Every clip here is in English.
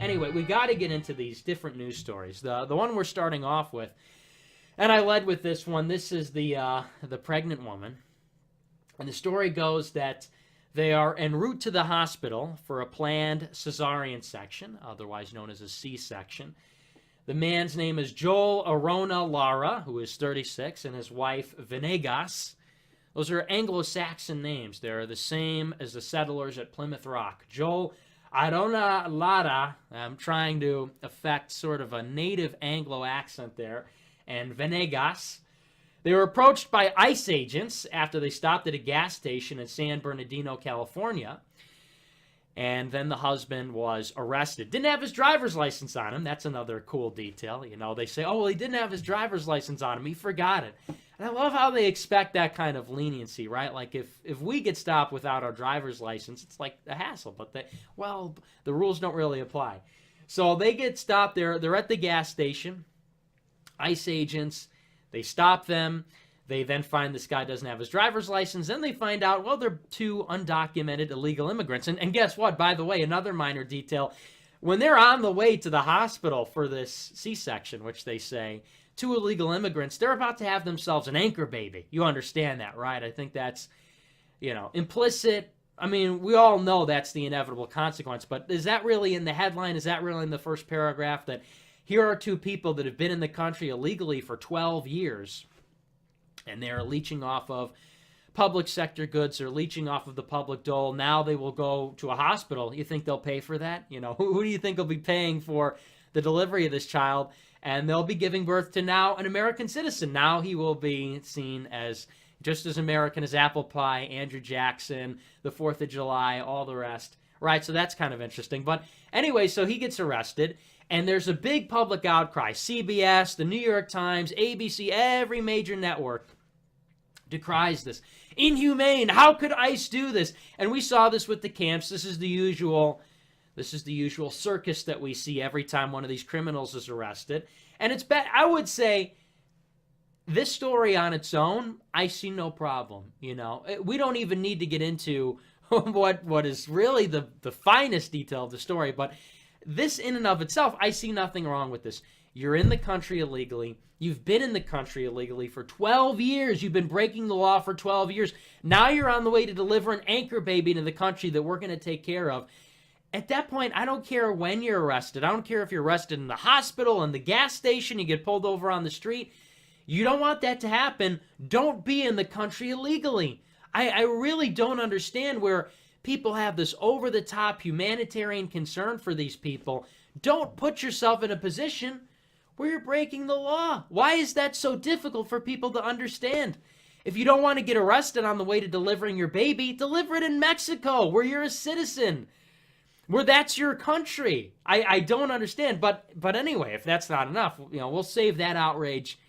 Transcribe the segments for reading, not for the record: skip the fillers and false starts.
Anyway, we got to get into these different news stories. The one we're starting off with, and I led with this one. This is the pregnant woman, and the story goes that they are en route to the hospital for a planned cesarean section, otherwise known as a C-section. The man's name is Joel Arona Lara, who is 36, and his wife Venegas. Those are Anglo-Saxon names. They're the same as the settlers at Plymouth Rock. Joel Arona Lara, I'm trying to affect sort of a native Anglo accent there, and Venegas. They were approached by ICE agents after they stopped at a gas station in San Bernardino, California. And then the husband was arrested. Didn't have his driver's license on him. That's another cool detail. You know, they say, oh, well, he didn't have his driver's license on him. He forgot it. And I love how they expect that kind of leniency, right? Like if we get stopped without our driver's license, it's like a hassle. But the rules don't really apply. So they get stopped there. They're at the gas station. ICE agents, they stop them. They then find this guy doesn't have his driver's license. Then they find out, well, they're two undocumented illegal immigrants. And guess what? By the way, another minor detail. When they're on the way to the hospital for this C-section, which they say, two illegal immigrants, they're about to have themselves an anchor baby. You understand that, right? I think that's, implicit. I mean, we all know that's the inevitable consequence. But is that really in the headline? Is that really in the first paragraph? That here are two people that have been in the country illegally for 12 years. And they're leeching off of public sector goods. They're leeching off of the public dole. Now they will go to a hospital. You think they'll pay for that? Who do you think will be paying for the delivery of this child? And they'll be giving birth to now an American citizen. Now he will be seen as just as American as apple pie, Andrew Jackson, the 4th of July, all the rest. Right, so that's kind of interesting. But anyway, so he gets arrested. And there's a big public outcry. CBS, the New York Times, ABC, every major network decries this. Inhumane. How could ICE do this? And we saw this with the camps. This is the usual circus that we see every time one of these criminals is arrested. And I would say this story on its own, I see no problem. We don't even need to get into what is really the finest detail of the story, but this in and of itself, I see nothing wrong with this. You're in the country illegally. You've been in the country illegally for 12 years. You've been breaking the law for 12 years. Now you're on the way to deliver an anchor baby to the country that we're going to take care of. At that point, I don't care when you're arrested. I don't care if you're arrested in the hospital, in the gas station, you get pulled over on the street. You don't want that to happen. Don't be in the country illegally. I really don't understand where people have this over-the-top humanitarian concern for these people. Don't put yourself in a position where you're breaking the law. Why is that so difficult for people to understand? If you don't want to get arrested on the way to delivering your baby, deliver it in Mexico, where you're a citizen, where that's your country. I don't understand. But anyway, if that's not enough, we'll save that outrage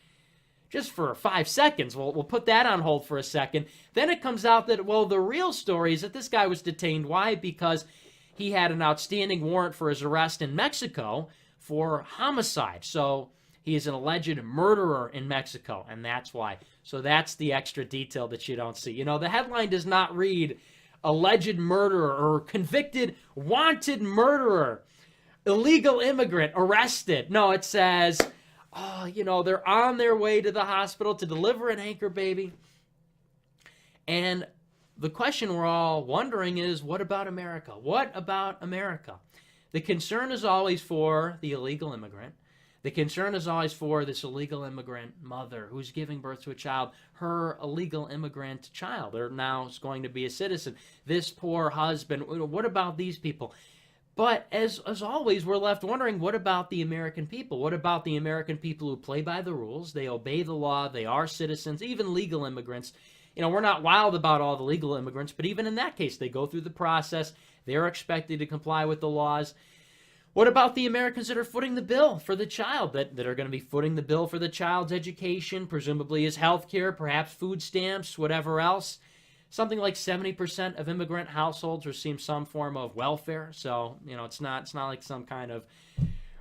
just for 5 seconds. We'll put that on hold for a second. Then it comes out that, the real story is that this guy was detained. Why? Because he had an outstanding warrant for his arrest in Mexico for homicide. So he is an alleged murderer in Mexico, and that's why. So that's the extra detail that you don't see. The headline does not read alleged murderer or convicted wanted murderer, illegal immigrant arrested. No, it says, they're on their way to the hospital to deliver an anchor baby. And the question we're all wondering is, what about America? What about America? The concern is always for the illegal immigrant. The concern is always for this illegal immigrant mother who's giving birth to a child, her illegal immigrant child. They're now going to be a citizen. This poor husband, what about these people? But as always, we're left wondering, what about the American people? What about the American people who play by the rules? They obey the law. They are citizens, even legal immigrants. We're not wild about all the legal immigrants, but even in that case, they go through the process. They're expected to comply with the laws. What about the Americans that are footing the bill for the child, that are going to be footing the bill for the child's education, presumably his health care, perhaps food stamps, whatever else? Something like 70% of immigrant households receive some form of welfare. So, it's not like some kind of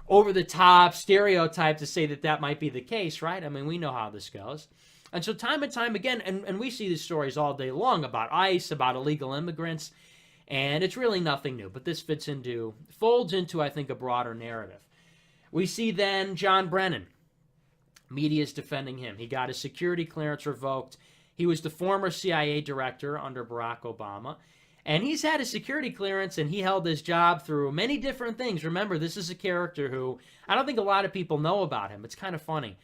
over-the-top stereotype to say that might be the case, right? I mean, we know how this goes. And so time and time again, and we see these stories all day long about ICE, about illegal immigrants, And it's really nothing new, but this folds into, I think, a broader narrative. We see then John Brennan. Media is defending him. He got his security clearance revoked. He was the former CIA director under Barack Obama. And he's had a security clearance, and he held his job through many different things. Remember, this is a character who I don't think a lot of people know about him. It's kind of funny.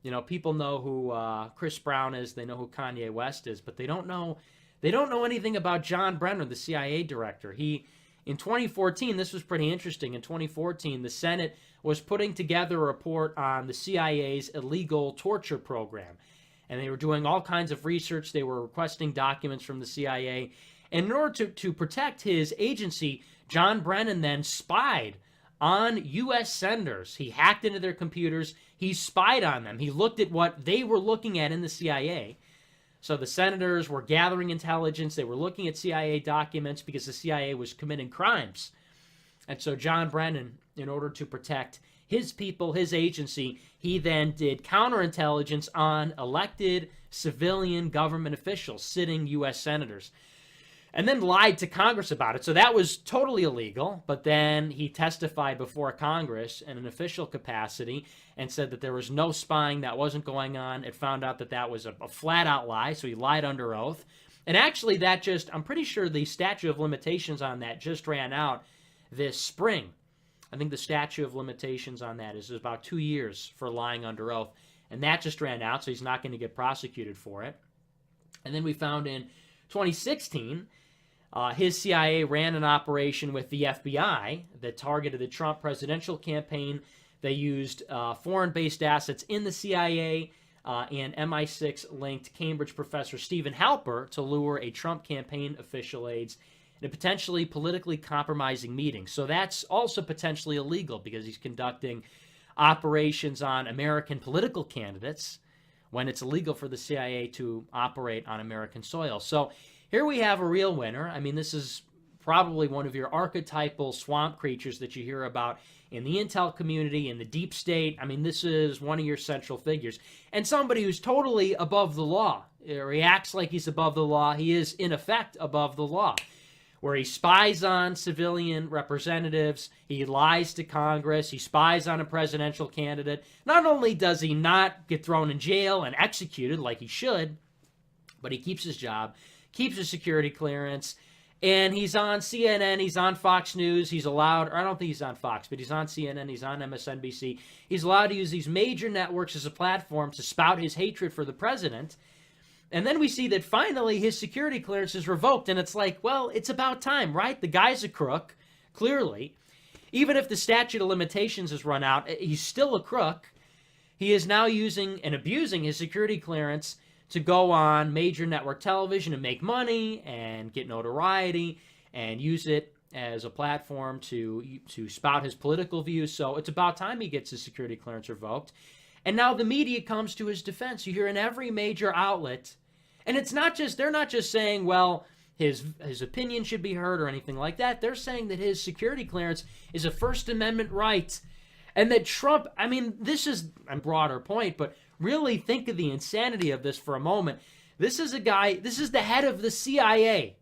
You know, people know who Chris Brown is. They know who Kanye West is, but they don't know anything about John Brennan, the CIA director. In 2014, this was pretty interesting. In 2014, the Senate was putting together a report on the CIA's illegal torture program. And they were doing all kinds of research. They were requesting documents from the CIA. And in order to protect his agency, John Brennan then spied on U.S. senators. He hacked into their computers. He spied on them. He looked at what they were looking at in the CIA. So the senators were gathering intelligence. They were looking at CIA documents because the CIA was committing crimes. And so John Brennan, in order to protect his people, his agency, he then did counterintelligence on elected civilian government officials, sitting U.S. senators, and then lied to Congress about it. So that was totally illegal, but then he testified before Congress in an official capacity and said that there was no spying, that wasn't going on. It found out that that was a flat-out lie, so he lied under oath. And actually I'm pretty sure the statute of limitations on that just ran out this spring. I think the statute of limitations on that is about 2 years for lying under oath. And that just ran out, so he's not going to get prosecuted for it. And then we found in 2016, his CIA ran an operation with the FBI that targeted the Trump presidential campaign. They used foreign-based assets in the CIA and MI6-linked Cambridge professor Stephen Halper to lure a Trump campaign official aides in a potentially politically compromising meeting. So that's also potentially illegal because he's conducting operations on American political candidates when it's illegal for the CIA to operate on American soil. So here we have a real winner. I mean, this is probably one of your archetypal swamp creatures that you hear about in the intel community, in the deep state. I mean, this is one of your central figures. And somebody who's totally above the law. He acts like he's above the law. He is, in effect, above the law, where he spies on civilian representatives, he lies to Congress, he spies on a presidential candidate. Not only does he not get thrown in jail and executed like he should, but he keeps his job, keeps his security clearance, and he's on CNN, he's on Fox News, he's allowed, or I don't think he's on Fox, but he's on CNN, he's on MSNBC. He's allowed to use these major networks as a platform to spout his hatred for the president. And then we see that finally his security clearance is revoked, and it's like, well, it's about time, right? The guy's a crook, clearly. Even if the statute of limitations has run out, he's still a crook. He is now using and abusing his security clearance to go on major network television and make money and get notoriety and use it as a platform to spout his political views. So it's about time he gets his security clearance revoked. And now the media comes to his defense. You hear in every major outlet, and it's not just, they're not just saying, well, his opinion should be heard or anything like that. They're saying that his security clearance is a First Amendment right. And that Trump, I mean, this is a broader point, but really think of the insanity of this for a moment. This is a guy, this is the head of the CIA.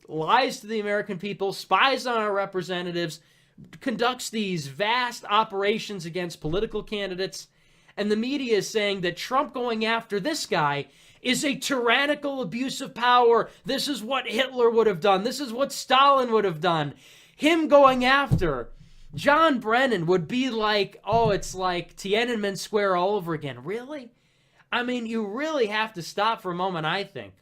Lies to the American people, spies on our representatives, conducts these vast operations against political candidates, and the media is saying that Trump going after this guy is a tyrannical abuse of power. This is what Hitler would have done. This is what Stalin would have done. Him going after John Brennan would be like, oh, it's like Tiananmen Square all over again. Really? I mean, you really have to stop for a moment, I think.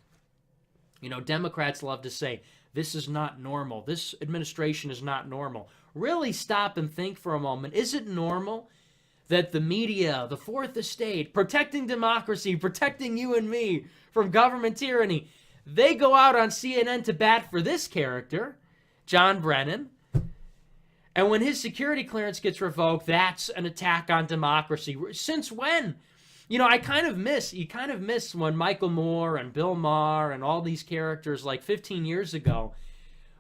You know, Democrats love to say, this is not normal. This administration is not normal. Really stop and think for a moment. Is it normal that the media, the fourth estate, protecting democracy, protecting you and me from government tyranny, they go out on CNN to bat for this character, John Brennan, and when his security clearance gets revoked, that's an attack on democracy. Since when? You know, you kind of miss when Michael Moore and Bill Maher and all these characters like 15 years ago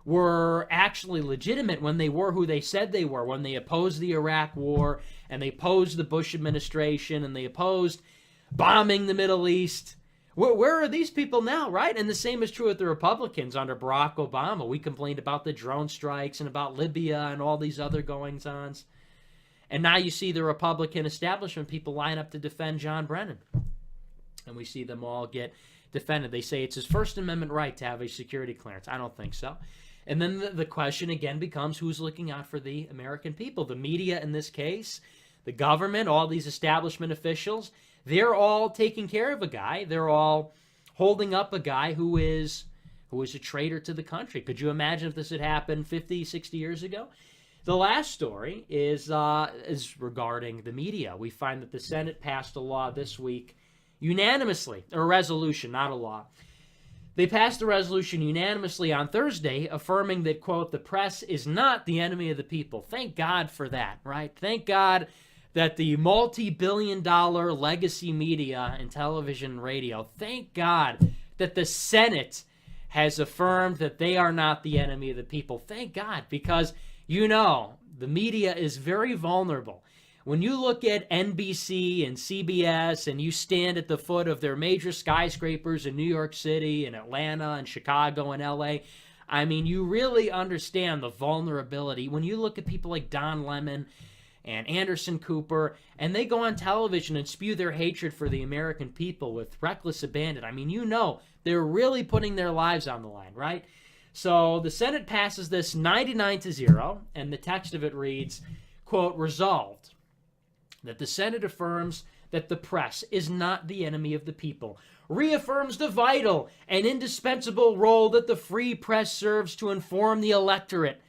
were actually legitimate, when they were who they said they were, when they opposed the Iraq War and they opposed the Bush administration and they opposed bombing the Middle East, Where are these people now, right? And the same is true with the Republicans under Barack Obama. We complained about the drone strikes and about Libya and all these other goings-ons. And now you see the Republican establishment people line up to defend John Brennan. And we see them all get defended. They say it's his First Amendment right to have a security clearance. I don't think so. And then the question again becomes, who's looking out for the American people? The media in this case, the government, all these establishment officials, they're all taking care of a guy. They're all holding up a guy who is a traitor to the country. Could you imagine if this had happened 50, 60 years ago? The last story is regarding the media. We find that the Senate passed a law this week unanimously, or a resolution, not a law. They passed a resolution unanimously on Thursday affirming that, quote, the press is not the enemy of the people. Thank God for that, right? Thank God that the multi-billion-dollar legacy media and television and radio, thank God that the Senate has affirmed that they are not the enemy of the people. Thank God, because, you know, the media is very vulnerable. When you look at NBC and CBS and you stand at the foot of their major skyscrapers in New York City and Atlanta and Chicago and LA, I mean, you really understand the vulnerability. When you look at people like Don Lemon and Anderson Cooper, and they go on television and spew their hatred for the American people with reckless abandon, I mean, you know, they're really putting their lives on the line, right? So the Senate passes this 99-0, and the text of it reads, quote, resolved that the Senate affirms that the press is not the enemy of the people, reaffirms the vital and indispensable role that the free press serves to inform the electorate,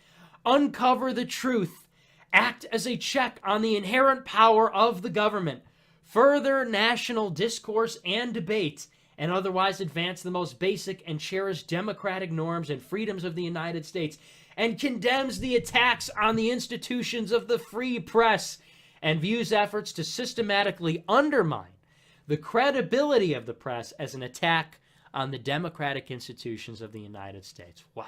uncover the truth, act as a check on the inherent power of the government, further national discourse and debate, and otherwise advance the most basic and cherished democratic norms and freedoms of the United States, and condemns the attacks on the institutions of the free press and views efforts to systematically undermine the credibility of the press as an attack on the democratic institutions of the United States. Wow.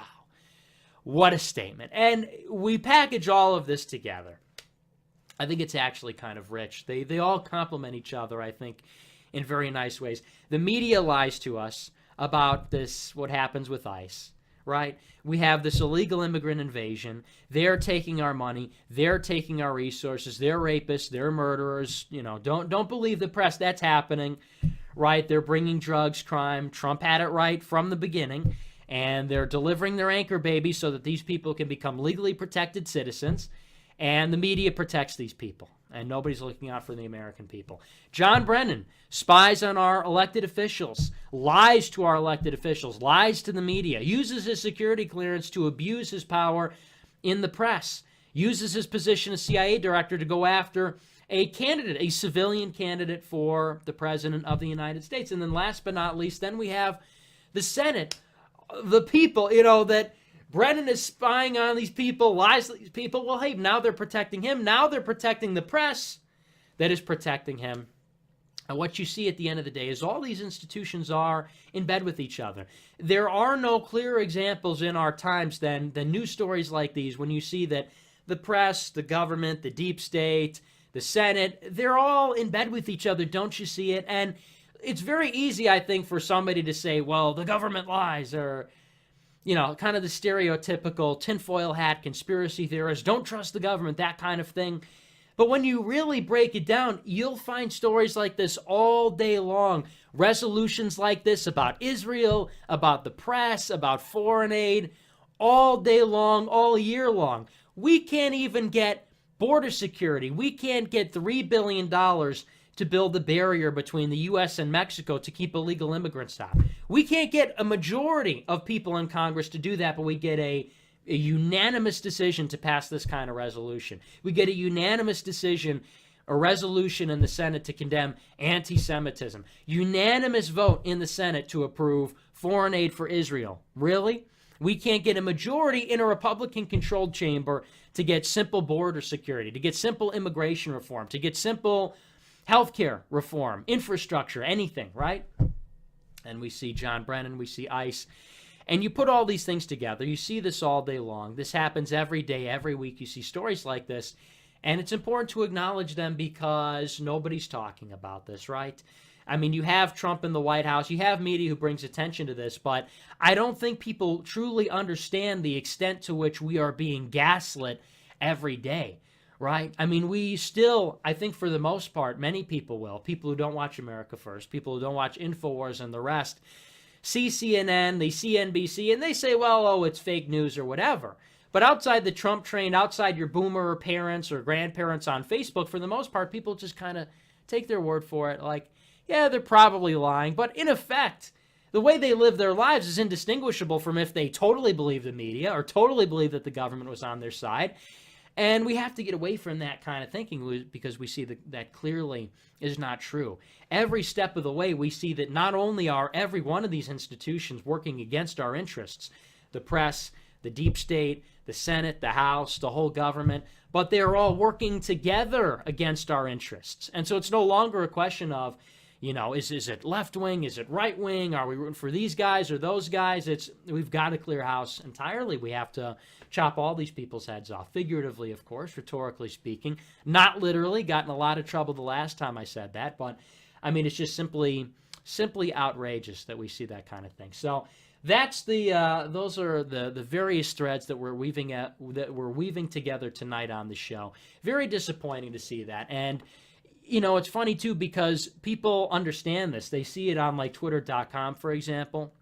What a statement. And we package all of this together. I think it's actually kind of rich. They all complement each other, I think, in very nice ways. The media lies to us about this, what happens with ICE, right? We have this illegal immigrant invasion. They're taking our money. They're taking our resources. They're rapists. They're murderers. You know, don't believe the press. That's happening, right? They're bringing drugs, crime. Trump had it right from the beginning. And they're delivering their anchor baby so that these people can become legally protected citizens. And the media protects these people. And nobody's looking out for the American people. John Brennan spies on our elected officials, lies to our elected officials, lies to the media, uses his security clearance to abuse his power in the press, uses his position as CIA director to go after a candidate, a civilian candidate for the president of the United States. And then last but not least, then we have the Senate, the people, you know, that Brennan is spying on these people, lies to these people. Well, hey, now they're protecting him. Now they're protecting the press that is protecting him. And what you see at the end of the day is all these institutions are in bed with each other. There are no clearer examples in our times than news stories like these, when you see that the press, the government, the deep state, the Senate, they're all in bed with each other. Don't you see it? And it's very easy, I think, for somebody to say, well, the government lies, or, you know, kind of the stereotypical tinfoil hat conspiracy theorist, don't trust the government, that kind of thing. But when you really break it down, you'll find stories like this all day long. Resolutions like this about Israel, about the press, about foreign aid, all day long, all year long. We can't even get border security. We can't get $3 billion to build a barrier between the U.S. and Mexico to keep illegal immigrants out. We can't get a majority of people in Congress to do that, but we get a unanimous decision to pass this kind of resolution. We get a unanimous decision, a resolution in the Senate to condemn anti-Semitism. Unanimous vote in the Senate to approve foreign aid for Israel. Really? We can't get a majority in a Republican-controlled chamber to get simple border security, to get simple immigration reform, to get simple healthcare reform, infrastructure, anything, right? And we see John Brennan, we see ICE. And you put all these things together, you see this all day long. This happens every day, every week. You see stories like this. And it's important to acknowledge them because nobody's talking about this, right? I mean, you have Trump in the White House, you have media who brings attention to this, but I don't think people truly understand the extent to which we are being gaslit every day, right? I mean, we still, I think for the most part, many people will, people who don't watch America First, people who don't watch InfoWars and the rest, see CNN, they see NBC, and they say, well, oh, it's fake news or whatever. But outside the Trump train, outside your boomer parents or grandparents on Facebook, for the most part, people just kind of take their word for it. Like, yeah, they're probably lying. But in effect, the way they live their lives is indistinguishable from if they totally believe the media or totally believe that the government was on their side. And we have to get away from that kind of thinking because we see that clearly is not true. Every step of the way, we see that not only are every one of these institutions working against our interests, the press, the deep state, the Senate, the House, the whole government, but they're all working together against our interests. And so it's no longer a question of, is it left wing? Is it right wing? Are we rooting for these guys or those guys? We've got to clear house entirely. We have to chop all these people's heads off, figuratively, of course, rhetorically speaking, not literally. Got in a lot of trouble the last time I said that, but I mean, it's just simply outrageous that we see that kind of thing. So that's those are the various threads that we're weaving together tonight on the show. Very disappointing to see that. And it's funny too, because people understand this. They see it on like twitter.com, for example,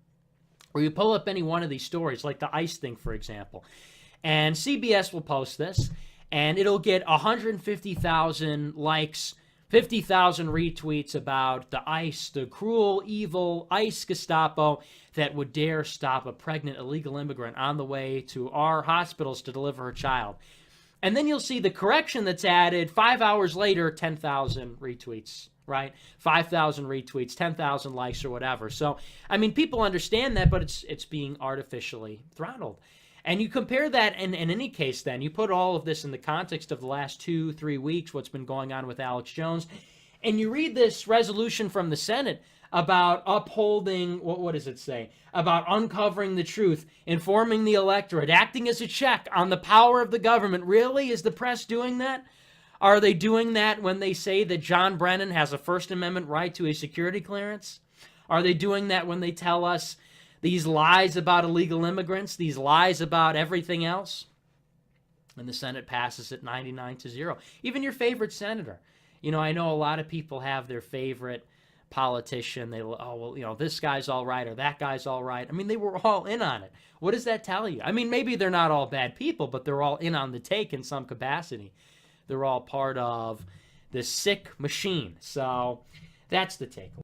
where you pull up any one of these stories, like the ICE thing, for example, and CBS will post this and it'll get 150,000 likes, 50,000 retweets about the ICE, the cruel, evil ICE Gestapo that would dare stop a pregnant illegal immigrant on the way to our hospitals to deliver her child. And then you'll see the correction that's added 5 hours later, 10,000 retweets, right? 5,000 retweets, 10,000 likes or whatever. So, I mean, people understand that, but it's being artificially throttled. And you compare that in any case then, you put all of this in the context of the last 2-3 weeks, what's been going on with Alex Jones, and you read this resolution from the Senate about upholding, what does it say? About uncovering the truth, informing the electorate, acting as a check on the power of the government. Really? Is the press doing that? Are they doing that when they say that John Brennan has a First Amendment right to a security clearance? Are they doing that when they tell us these lies about illegal immigrants, these lies about everything else? And the Senate passes it 99-0. Even your favorite senator. I know a lot of people have their favorite politician. This guy's all right or that guy's all right. I mean, they were all in on it. What does that tell you? I mean, maybe they're not all bad people, but they're all in on the take in some capacity. They're all part of this sick machine. So that's the takeaway.